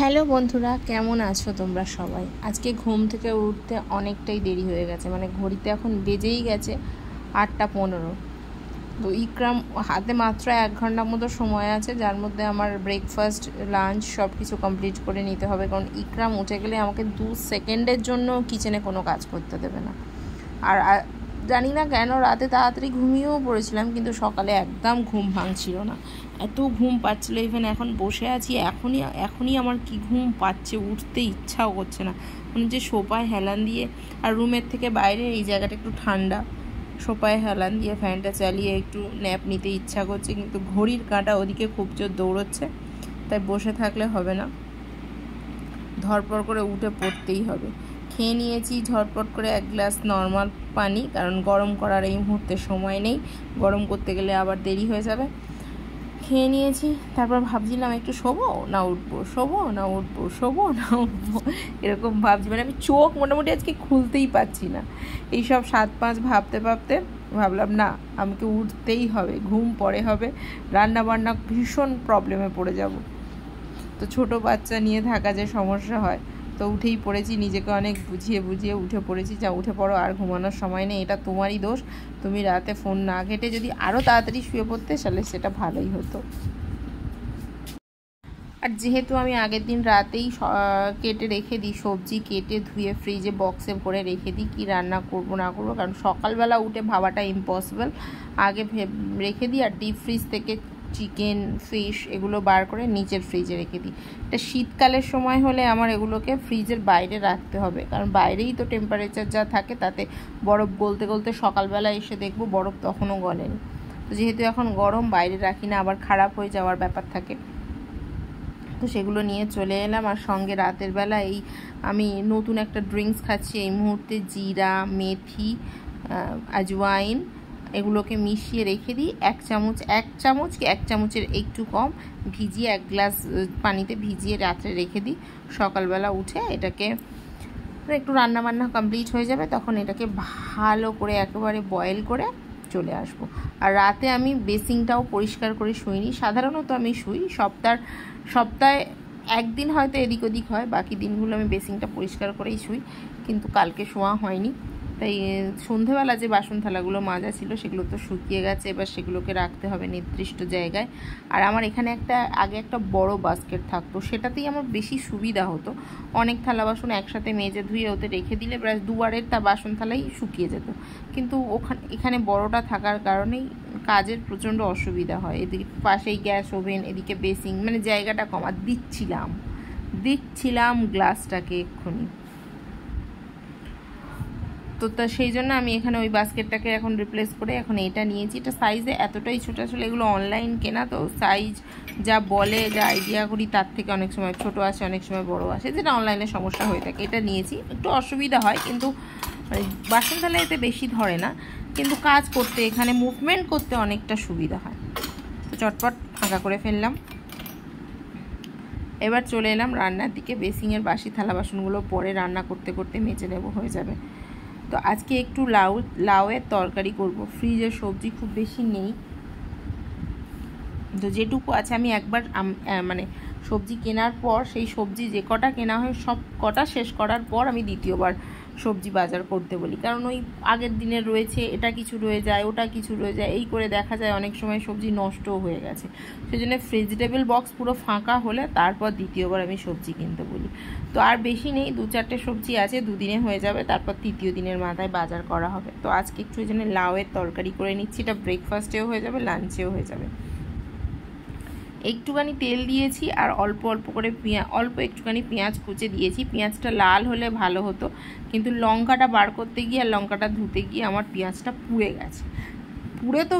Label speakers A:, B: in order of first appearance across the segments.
A: Hello বন্ধুরা, কেমন আছো তোমরা সবাই? আজকে ঘুম থেকে উঠতে অনেকটাই দেরি হয়ে গেছে, মানে ঘড়িতে এখন বেজেই গেছে 8:15। তো ইকরাম হাতে মাত্র 1 ঘন্টার মতো সময় আছে, যার মধ্যে আমার ব্রেকফাস্ট লাঞ্চ সব কিছু কমপ্লিট করে নিতে হবে, কারণ ইকরাম উঠে গেলে আমাকে 2 সেকেন্ডের জন্য কিচেনে কোনো কাজ করতে দেবে না। আর জানি না কেন রাতে তাড়াতাড়ি ঘুমিয়েও পড়েছিলাম, কিন্তু সকালে একদম ঘুম ভাঙছিল না, এত ঘুম পাচ্ছিলো। ইভেন এখন বসে আছি, এখনই আমার কি ঘুম পাচ্ছে, উঠতে ইচ্ছাও করছে না। মানে যে সোফায় হেলান দিয়ে, আর রুমের থেকে বাইরে এই জায়গাটা একটু ঠান্ডা, সোফায় হেলান দিয়ে ফ্যানটা চালিয়ে একটু ন্যাপ নিতে ইচ্ছা করছে, কিন্তু ঘড়ির কাঁটা ওদিকে খুব জোর দৌড়চ্ছে, তাই বসে থাকলে হবে না, ধরপড় করে উঠে পড়তেই হবে। খেয়ে নিয়েছি ঝটপট করে 1 গ্লাস নর্মাল পানি, কারণ গরম করার এই মুহূর্তে সময় নেই, গরম করতে গেলে আবার দেরি হয়ে যাবে। খেয়ে নিয়েছি, তারপর ভাবছিলাম একটু শোবো না উঠবো, শোবো না উঠবো, শোবো না উঠবো, এরকম ভাবছি। মানে আমি চোখ মোটামুটি আজকে খুলতেই পারছি না। এইসব 7-5 ভাবতে ভাবতে ভাবলাম না, আমাকে উঠতেই হবে, ঘুম পরে হবে, রান্না বান্না ভীষণ প্রবলেমে পড়ে যাব। তো ছোটো বাচ্চা নিয়ে থাকা যে সমস্যা হয়, তো উঠেই পড়েছি, নিজেকে অনেক বুঝিয়ে উঠে পড়েছি। যা উঠে পড়ো, আর ঘুমানোর সময় নেই, এটা তোমারই দোষ। তুমি রাতে ফোন না ঘেটে যদি আরও তাড়াতাড়ি শুয়ে পড়তে, তাহলে সেটা ভালোই হতো। আর যেহেতু আমি আগের দিন রাতেই কেটে রেখে দিই, সবজি কেটে ধুয়ে ফ্রিজে বক্সে ভরে রেখে দিই কি রান্না করব না করব, কারণ সকালবেলা উঠে ভাবাটা ইম্পসিবল। আগে রেখে দিই, আর ডিপ ফ্রিজ থেকে চিকেন ফিশ এগুলো বার করে নিচের ফ্রিজে রেখে দিই। এটা শীতকালের সময় হলে আমার এগুলোকে ফ্রিজের বাইরে রাখতে হবে, কারণ বাইরেই তো টেম্পারেচার যা থাকে, তাতে বরফ গলতে গলতে সকালবেলা এসে দেখবো বরফ তখনও গলেনি। তো যেহেতু এখন গরম, বাইরে রাখি না, আবার খারাপ হয়ে যাওয়ার ব্যাপার থাকে। তো সেগুলো নিয়ে চলে এলাম। আর সঙ্গে রাতের বেলা আমি নতুন একটা ড্রিঙ্কস খাচ্ছি এই মুহূর্তে, জিরা, মেথি, আজওয়াইন এগুলোকে মিশিয়ে রেখে দিই। 1 চামচ কি 1 চামচের একটু কম ভিজিয়ে 1 গ্লাস পানিতে ভিজিয়ে রাত্রে রেখে দিই। সকালবেলা উঠে এটাকে একটু রান্নাবান্না কমপ্লিট হয়ে যাবে, তখন এটাকে ভালো করে একেবারে বয়েল করে চলে আসবো। আর রাতে আমি বেসিনটাও পরিষ্কার করে শুইনি। সাধারণত আমি শুই সপ্তাহে 1 দিন হয়তো এদিক ওদিক হয়, বাকি দিনগুলো আমি বেসিনটা পরিষ্কার করেই শুই, কিন্তু কালকে শোয়া হয়নি। তাই সন্ধেবেলা যে বাসন থালাগুলো মাজা ছিল সেগুলো তো শুকিয়ে গেছে, এবার সেগুলোকে রাখতে হবে নির্দিষ্ট জায়গায়। আর আমার এখানে আগে একটা বড় বাস্কেট থাকতো, সেটাতেই আমার বেশি সুবিধা হতো। অনেক থালা বাসন একসাথে মেজে ধুয়ে ওতে রেখে দিলে প্রায় 2বারের বাসন থালাই শুকিয়ে যেত, কিন্তু এখানে বড়টা থাকার কারণেই কাজের প্রচণ্ড অসুবিধা হয়। এদিকে পাশেই গ্যাস ওভেন, এদিকে বেসিং, মানে জায়গাটা কম। আর দিচ্ছিলাম গ্লাসটাকে এক্ষুনি, তো সেই জন্য আমি এখানে ওই বাস্কেটটাকে এখন রিপ্লেস করে এখন এটা নিয়েছি। এটা সাইজে এতটাই ছোটো, আসলে এগুলো অনলাইন কেনা, তো সাইজ যা বলে, যা আইডিয়া করি তার থেকে অনেক সময় ছোটো আসে, অনেক সময় বড় আসে, যেটা অনলাইনে সমস্যা হয়ে থাকে। এটা নিয়েছি, একটু অসুবিধা হয়, কিন্তু বাসন থালা এতে বেশি ধরে না, কিন্তু কাজ করতে, এখানে মুভমেন্ট করতে অনেকটা সুবিধা হয়। তো চটপট ফাঁকা করে ফেললাম। এবার চলে এলাম রান্নার দিকে। বেসিংয়ের বাসি থালা বাসনগুলো পরে রান্না করতে করতে মেজে নেব, হয়ে যাবে। তো আজকে একটু লাউয়ের তরকারি করব। ফ্রিজে সবজি খুব বেশি নেই, তো যেটুকু আছে আমি একবার মানে সবজি কেনার পর, সেই সবজি যে কটা কেনা হয় সব কটা শেষ করার পর আমি দ্বিতীয়বার সবজি বাজার করতে বলি, কারণ ওই আগের দিনের রয়েছে, এটা কিছু রয়ে যায়, ওটা কিছু রয়ে যায়, এই করে দেখা যায় অনেক সময় সবজি নষ্টও হয়ে গেছে। সেই জন্য ভেজিটেবল বক্স পুরো ফাঁকা হলে তারপর দ্বিতীয়বার আমি সবজি কিনতে বলি। তো আর বেশি নেই, 2-4টে সবজি আছে, 2 দিনে হয়ে যাবে, তারপর তৃতীয় দিনের মাথায় বাজার করা হবে। তো আজকে একটু এই জন্য লাউয়ের তরকারি করে নিচ্ছি, এটা ব্রেকফাস্টেও হয়ে যাবে, লাঞ্চেও হয়ে যাবে। একটুখানি তেল দিয়েছি, আর অল্প করে একটুখানি পেঁয়াজ কুচে দিয়েছি। পেঁয়াজটা লাল হলে ভালো হতো, কিন্তু লঙ্কাটা বার করতে গিয়ে আর লঙ্কাটা ধুতে গিয়ে আমার পেঁয়াজটা পুড়ে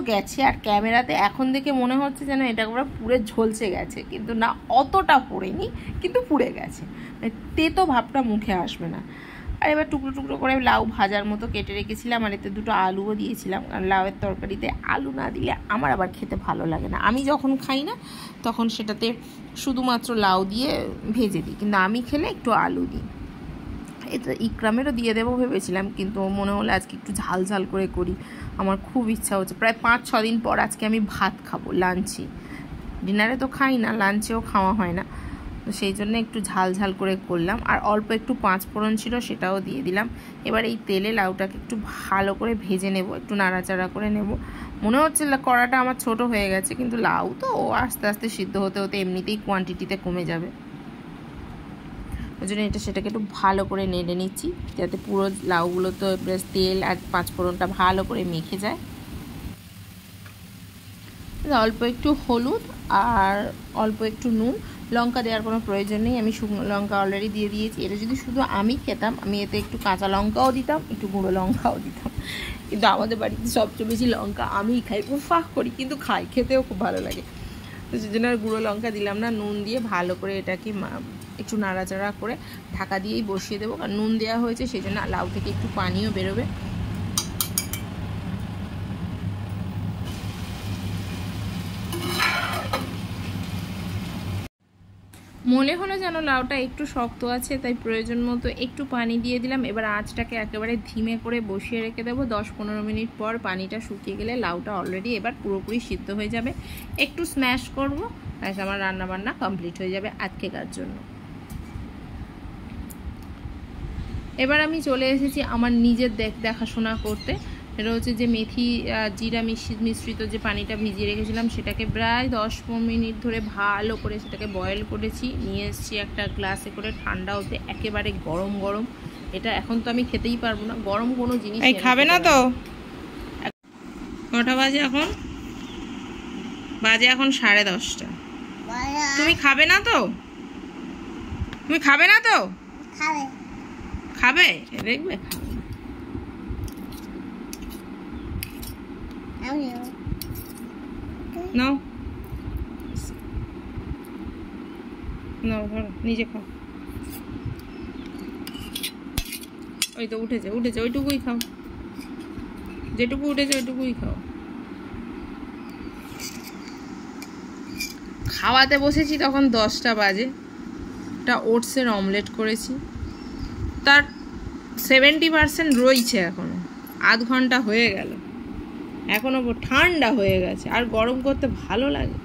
A: গেছে। আর ক্যামেরাতে এখন দেখে মনে হচ্ছে যেন এটা পুড়ে ঝলসে গেছে, কিন্তু না, অতটা পোড়েনি, কিন্তু পুড়ে গেছে, তেতো ভাবটা মুখে আসবে না। আর এবার টুকরো টুকরো করে লাউ ভাজার মতো কেটে রেখেছিলাম, আর এতে 2টো আলুও দিয়েছিলাম, কারণ লাউয়ের তরকারিতে আলু না দিলে আমার আবার খেতে ভালো লাগে না। আমি যখন খাই না তখন সেটাতে শুধুমাত্র লাউ দিয়ে ভেজে দিই, কিন্তু আমি খেলে একটু আলু দিই। এটা ইকরামেরও দিয়ে দেবো ভেবেছিলাম, কিন্তু মনে হলো আজকে একটু ঝাল ঝাল করে করি, আমার খুব ইচ্ছা হচ্ছে। প্রায় 5-6 দিন পর আজকে আমি ভাত খাবো লাঞ্চে, ডিনারে তো খাই না, লাঞ্চেও খাওয়া হয় না। তো সেই জন্য একটু ঝাল ঝাল করে করলাম। আর অল্প একটু 5 ফোড়ন ছিল, সেটাও দিয়ে দিলাম। এবার এই তেলে লাউটাকে একটু ভালো করে ভেজে নেব, একটু নাড়াচাড়া করে নেব। মনে হচ্ছে কড়াটা আমার ছোট হয়ে গেছে, কিন্তু লাউ তো আস্তে আস্তে সিদ্ধ হতে হতে এমনিতেই কোয়ান্টিটিতে কমে যাবে। ওই জন্য সেটাকে একটু ভালো করে নেড়ে নিচ্ছি, যাতে পুরো লাউগুলো তো তেল আর 5 ফোড়নটা ভালো করে মেখে যায়। অল্প একটু হলুদ আর অল্প একটু নুন, লঙ্কা দেওয়ার কোনো প্রয়োজন নেই, আমি শুকনো লঙ্কা অলরেডি দিয়ে দিয়েছি। এটা যদি শুধু আমি খেতাম, আমি এতে একটু কাঁচা লঙ্কাও দিতাম, একটু গুঁড়ো লঙ্কাও দিতাম, কিন্তু আমাদের বাড়িতে সবচেয়ে বেশি লঙ্কা আমিই খাই, খুব ফাঁক করি, কিন্তু খাই, খেতেও খুব ভালো লাগে। তো সেই জন্য আর গুঁড়ো লঙ্কা দিলাম না। নুন দিয়ে ভালো করে এটাকে একটু নাড়াচাড়া করে ঢাকা দিয়েই বসিয়ে দেবো, কারণ নুন দেওয়া হয়েছে সেই জন্য লাউ থেকে একটু পানিও বেরোবে। মনে হলো যেন লাউটা একটু শক্ত আছে, তাই প্রয়োজন মতো একটু পানি দিয়ে দিলাম। এবার আঁচটাকে একেবারে ধিমে করে বসিয়ে রেখে দেবো। 10-15 মিনিট পর পানিটা শুকিয়ে গেলে লাউটা অলরেডি এবার পুরোপুরি সিদ্ধ হয়ে যাবে। একটু স্ম্যাশ করবো, ব্যাস আমার রান্নাবান্না কমপ্লিট হয়ে যাবে আজকেকার জন্য। এবার আমি চলে এসেছি আমার নিজের দেখাশোনা করতে। এটা হচ্ছে যে মেথি জিরা মিশ্রিত যে পানিটা ভিজিয়ে রেখেছিলাম, সেটাকে প্রায় 10 মিনিট ধরে ভালো করে সেটাকে বয়েল করেছি। নিয়ে এসেছি একটা গ্লাসে করে ঠান্ডা হতে, একেবারে গরম গরম। এটা এখন তো আমি খেতেই পারবো না, গরম কোনো জিনিস খাবে না। তো কটা বাজে এখন? বাজে এখন 10:30। তুমি খাবে না তো? তুমি খাবে না তো? খাবে, দেখবে নাও নাও, ধরো নিজে খাও। ওই তো উঠেছে, ওইটুকুই খাও, যেটুকু উঠেছে ওইটুকুই খাও। খাওয়াতে বসেছি তখন 10টা বাজে। একটা ওটসের অমলেট করেছি, তার 70% রয়েছে এখনো, আধ ঘন্টা হয়ে গেল, এখনো ঠান্ডা হয়ে গেছে। আর গরম করতে ভালো লাগে।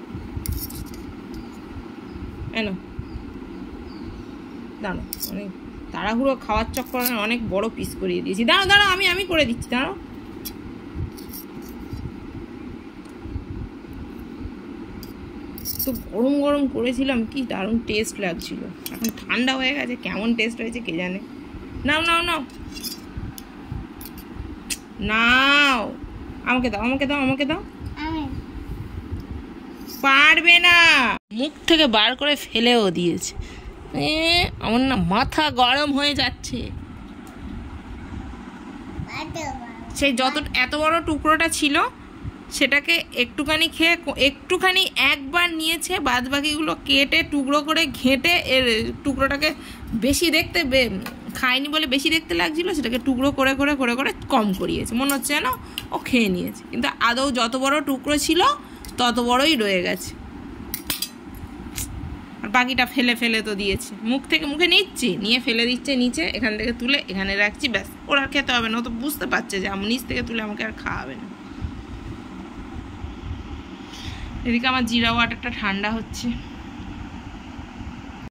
A: দাঁড়ো, অনেক তাড়াহুড়ো খাওয়ার চক্করে অনেক বড় পিস করিয়ে দিয়েছি। দাঁড়াও আমি করে দিচ্ছি, দাঁড়াও। তো গরম গরম করেছিলাম, কি দারুণ টেস্ট লাগছিল। এখন ঠান্ডা হয়ে গেছে, কেমন টেস্ট হয়েছে কে জানে। নাও নাও নাও নাও, আমাকে দাও আমাকে দাও আমাকে দাও। পারবে না, মুখ থেকে বার করে ফেলেও দিয়েছে। আমার না মাথা গরম হয়ে যাচ্ছে। সেই এত বড় টুকরোটা ছিল, সেটাকে একটুখানি খেয়ে একটুখানি একবার নিয়েছে, বাদ বাকিগুলো কেটে টুকরো করে ঘেঁটে এর টুকরোটাকে বেশি দেখতে খায়নি বলে বেশি দেখতে লাগছিল, সেটাকে টুকরো করে করে করে করে কম করিয়েছে। মনে হচ্ছে না ও খেয়ে নিয়েছে, কিন্তু আদৌ যত বড় টুকরো ছিল তত বড়ই রয়ে গেছে। আর বাকিটা ফেলে ফেলে তো দিয়েছে, মুখে নিচ্ছি, নিয়ে ফেলে দিচ্ছে নিচে, এখান থেকে তুলে এখানে রাখছি, ব্যাস। ওর আর খেতে হবে না, ও তো বুঝতে পারছে যে আমি নিচ থেকে তুলে আমাকে আর খাওয়াবে না। এদিকে আমার জিরা ওয়াটারটা ঠান্ডা হচ্ছে।